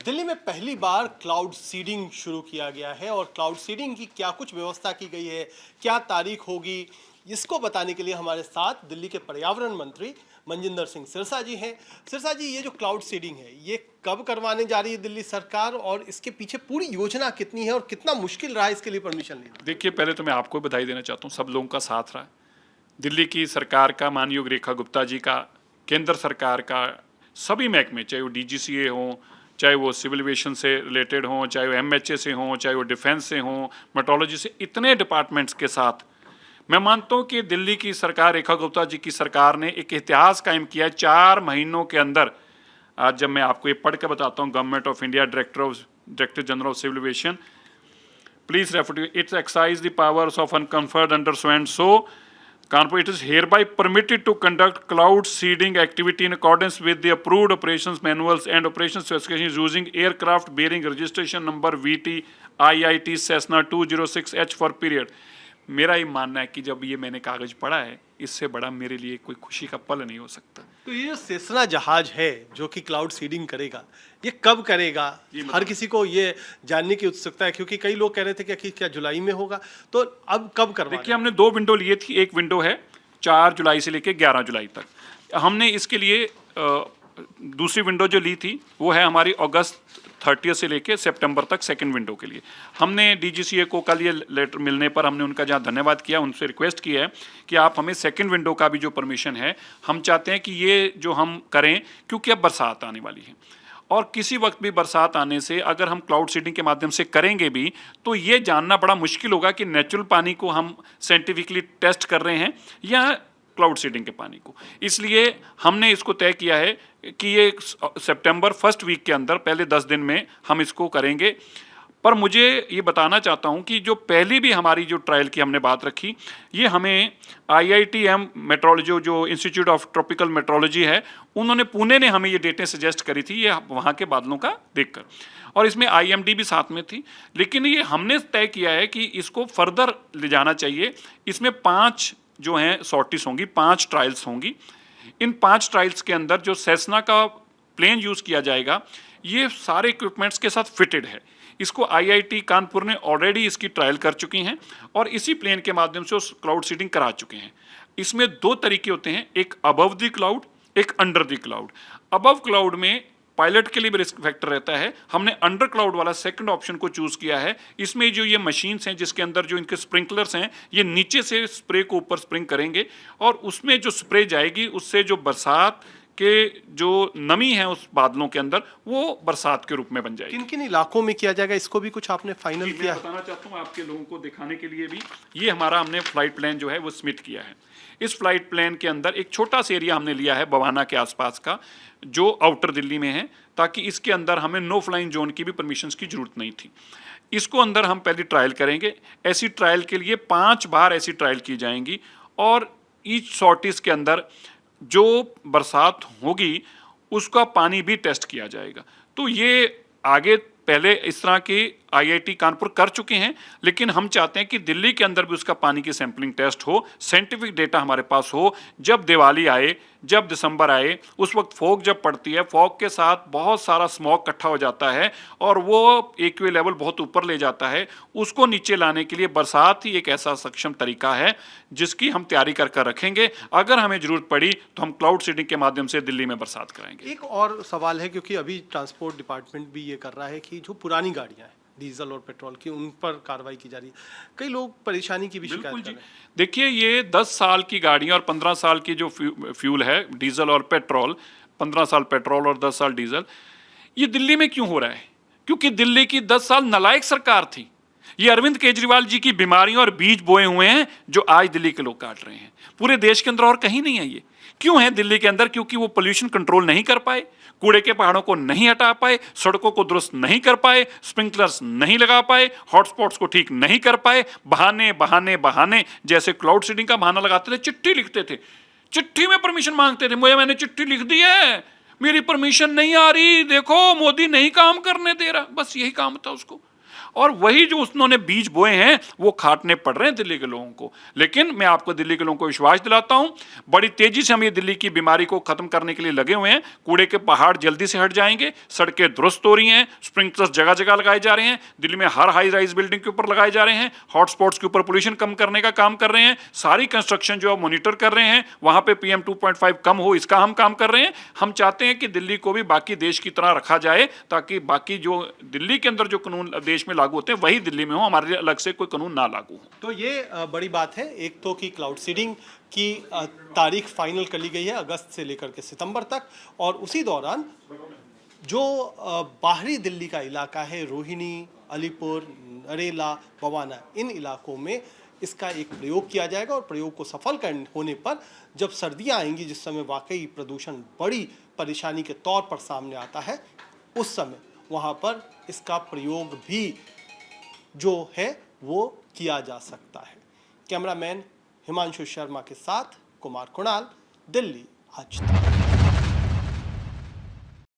दिल्ली में पहली बार cloud seeding शुरू किया गया है और क्लाउड सीडिंग की क्या कुछ व्यवस्था की गई है, क्या तारीख होगी, इसको बताने के लिए हमारे साथ दिल्ली के पर्यावरण मंत्री मनजिंदर सिंह सिरसा जी हैं। सिरसा जी, ये जो क्लाउड सीडिंग है, ये कब करवाने जा रही है दिल्ली सरकार और इसके पीछे पूरी योजना कितनी है और कितना मुश्किल रहा इसके लिए परमिशन लेना? देखिए, पहले तो मैं आपको बधाई देना चाहता हूँ, सब लोगों का साथ रहा। दिल्ली की सरकार का, माननीय रेखा गुप्ता जी का, केंद्र सरकार का, सभी महकमे, चाहे वो डीजीसीए हों, चाहे वो सिविल एविएशन से रिलेटेड हों, चाहे वो एमएचए से हों, चाहे वो डिफेंस से हों, मेट्रोलॉजी से, इतने डिपार्टमेंट्स के साथ मैं मानता हूँ कि दिल्ली की सरकार, रेखा गुप्ता जी की सरकार ने एक इतिहास कायम किया। 4 महीनों के अंदर, आज जब मैं आपको ये पढ़ के बताता हूँ, government of India director general of civil aviation, please refer to it exercise the powers of unconferred under so and so. Kanpur, it is hereby permitted to conduct cloud seeding activity in accordance with the approved operations manuals and operations specifications using aircraft bearing registration number VT IIT Cessna 206H for period. मेरा ये मानना है कि जब ये मैंने कागज पढ़ा है, इससे बड़ा मेरे लिए कोई खुशी का पल नहीं हो सकता। तो ये जो सेसना जहाज है जो कि क्लाउड सीडिंग करेगा, ये कब करेगा? हर किसी को ये जानने की उत्सुकता है, क्योंकि कई लोग कह रहे थे कि क्या जुलाई में होगा, तो अब कब करवा? देखिए, हमने 2 विंडो लिए थी। एक विंडो है 4 जुलाई से लेकर 11 जुलाई तक। हमने इसके लिए दूसरी विंडो जो ली थी वो है हमारी अगस्त 30 से लेके सितंबर तक, सेकंड विंडो के लिए। हमने डीजीसीए को कल ये लेटर मिलने पर हमने उनका जहाँ धन्यवाद किया, उनसे रिक्वेस्ट की है कि आप हमें सेकंड विंडो का भी जो परमिशन है, हम चाहते हैं कि ये जो हम करें, क्योंकि अब बरसात आने वाली है और किसी वक्त भी बरसात आने से अगर हम क्लाउड सीडिंग के माध्यम से करेंगे भी तो ये जानना बड़ा मुश्किल होगा कि नेचुरल पानी को हम साइंटिफिकली टेस्ट कर रहे हैं या क्लाउड सीडिंग के पानी को। इसलिए हमने इसको तय किया है कि ये सितंबर फर्स्ट वीक के अंदर, पहले 10 दिन में हम इसको करेंगे। पर मुझे ये बताना चाहता हूँ कि जो पहली भी हमारी जो ट्रायल की हमने बात रखी, ये हमें IITM मेट्रोलॉजी, जो इंस्टीट्यूट ऑफ ट्रॉपिकल मेट्रोलॉजी है, उन्होंने, पुणे ने हमें ये डेटें सजेस्ट करी थी, ये वहाँ के बादलों का देखकर, और इसमें IMD भी साथ में थी। लेकिन ये हमने तय किया है कि इसको फर्दर ले जाना चाहिए। इसमें 5 जो हैं सॉर्टिस होंगी, 5 ट्रायल्स होंगी। इन 5 ट्रायल्स के अंदर जो सेसना का प्लेन यूज़ किया जाएगा, ये सारे इक्विपमेंट्स के साथ फिटेड है। इसको IIT कानपुर ने ऑलरेडी इसकी ट्रायल कर चुकी हैं और इसी प्लेन के माध्यम से उस क्लाउड सीडिंग करा चुके हैं। इसमें 2 तरीके होते हैं, एक अबव द क्लाउड, एक under the cloud. Above cloud में पायलट के लिए भी रिस्क फैक्टर रहता है। हमने अंडर क्लाउड वाला सेकंड ऑप्शन को चूज़ किया है। इसमें जो ये मशीन्स हैं, जिसके अंदर जो इनके स्प्रिंकलर्स हैं, ये नीचे से स्प्रे को ऊपर स्प्रिंग करेंगे और उसमें जो स्प्रे जाएगी, उससे जो बरसात के जो नमी है उस बादलों के अंदर, वो बरसात के रूप में बन जाएगी। किन किन इलाकों में किया जाएगा, इसको भी कुछ आपने फाइनल किया? मैं बताना चाहता हूँ आपके लोगों को दिखाने के लिए भी, ये हमारा हमने फ्लाइट प्लान जो है वो सबमिट किया है। इस फ्लाइट प्लान के अंदर एक छोटा सा एरिया हमने लिया है बवाना के आसपास का, जो आउटर दिल्ली में है, ताकि इसके अंदर हमें नो फ्लाइंग जोन की भी परमिशंस की जरूरत नहीं थी। इसको अंदर हम पहले ट्रायल करेंगे। ऐसी ट्रायल के लिए 5 बार ऐसी ट्रायल की जाएंगी और ईच सॉर्टिस के अंदर जो बरसात होगी उसका पानी भी टेस्ट किया जाएगा। तो ये आगे पहले इस तरह के IIT कानपुर कर चुके हैं, लेकिन हम चाहते हैं कि दिल्ली के अंदर भी उसका पानी की सैंपलिंग टेस्ट हो, साइंटिफिक डेटा हमारे पास हो। जब दिवाली आए, जब दिसंबर आए, उस वक्त फॉग जब पड़ती है, फॉग के साथ बहुत सारा स्मॉग इकट्ठा हो जाता है और वो एक्वे लेवल बहुत ऊपर ले जाता है। उसको नीचे लाने के लिए बरसात ही एक ऐसा सक्षम तरीका है जिसकी हम तैयारी कर कर रखेंगे। अगर हमें जरूरत पड़ी तो हम क्लाउड सीडिंग के माध्यम से दिल्ली में बरसात कराएंगे। एक और सवाल है, क्योंकि अभी ट्रांसपोर्ट डिपार्टमेंट भी ये कर रहा है कि जो पुरानी गाड़ियाँ हैं डीजल और पेट्रोल की, उन पर कार्रवाई की जा रही है। कई लोग परेशानी की भी शिकायत कर रहे हैं। देखिए, ये 10 साल की गाड़ियाँ और 15 साल की जो फ्यूल है, डीजल और पेट्रोल, 15 साल पेट्रोल और 10 साल डीजल, ये दिल्ली में क्यों हो रहा है? क्योंकि दिल्ली की 10 साल नालायक सरकार थी। ये अरविंद केजरीवाल जी की बीमारियों और बीज बोए हुए हैं जो आज दिल्ली के लोग काट रहे हैं। पूरे देश के अंदर और कहीं नहीं है। ये क्यों है दिल्ली के अंदर? क्योंकि वो पोल्यूशन कंट्रोल नहीं कर पाए, कूड़े के पहाड़ों को नहीं हटा पाए, सड़कों को दुरुस्त नहीं कर पाए, स्प्रिंकलर्स नहीं लगा पाए, हॉटस्पॉट्स को ठीक नहीं कर पाए। बहाने बहाने बहाने, जैसे क्लाउड सीडिंग का बहाना लगाते थे, चिट्ठी लिखते थे, चिट्ठी में परमिशन मांगते थे, मैंने चिट्ठी लिख दी है, मेरी परमिशन नहीं आ रही, देखो मोदी नहीं काम करने दे रहा। बस यही काम था उसको। और वही जो उन्होंने बीज बोए हैं वो खाटने पड़ रहे हैं दिल्ली के लोगों को। लेकिन मैं आपको दिल्ली के लोगों को विश्वास दिलाता हूं, बड़ी तेजी से हम ये दिल्ली की बीमारी को खत्म करने के लिए लगे हुए हैं। कूड़े के पहाड़ जल्दी से हट जाएंगे, सड़कें दुरुस्त हो रही हैं, स्प्रिंकलर्स जगह जगह लगाए जा रहे हैं, दिल्ली में हर हाई राइज बिल्डिंग के ऊपर लगाए जा रहे हैं, हॉटस्पॉट्स के ऊपर पोल्यूशन कम करने का काम कर रहे हैं, सारी कंस्ट्रक्शन जो मॉनिटर कर रहे हैं, वहां पे PM 2.5 कम हो इसका हम काम कर रहे हैं। हम चाहते हैं कि दिल्ली को भी बाकी देश की तरह रखा जाए, ताकि बाकी जो दिल्ली के अंदर जो कानून देश में लागू होते हैं वही दिल्ली में हो, हमारे लिए अलग से कोई कानून ना लागू हो। तो ये बड़ी बात है, एक तो कि क्लाउड सीडिंग की तारीख फाइनल कर ली गई है अगस्त से लेकर के सितंबर तक, और उसी दौरान जो बाहरी दिल्ली का इलाका है, रोहिणी, अलीपुर, नरेला, बवाना, इन इलाकों में इसका एक प्रयोग किया जाएगा। और प्रयोग को सफल होने पर जब सर्दियां आएंगी, जिस समय वाकई प्रदूषण बड़ी परेशानी के तौर पर सामने आता है, उस समय वहाँ पर इसका प्रयोग भी जो है वो किया जा सकता है। कैमरामैन हिमांशु शर्मा के साथ कुमार कुणाल, दिल्ली आज तक।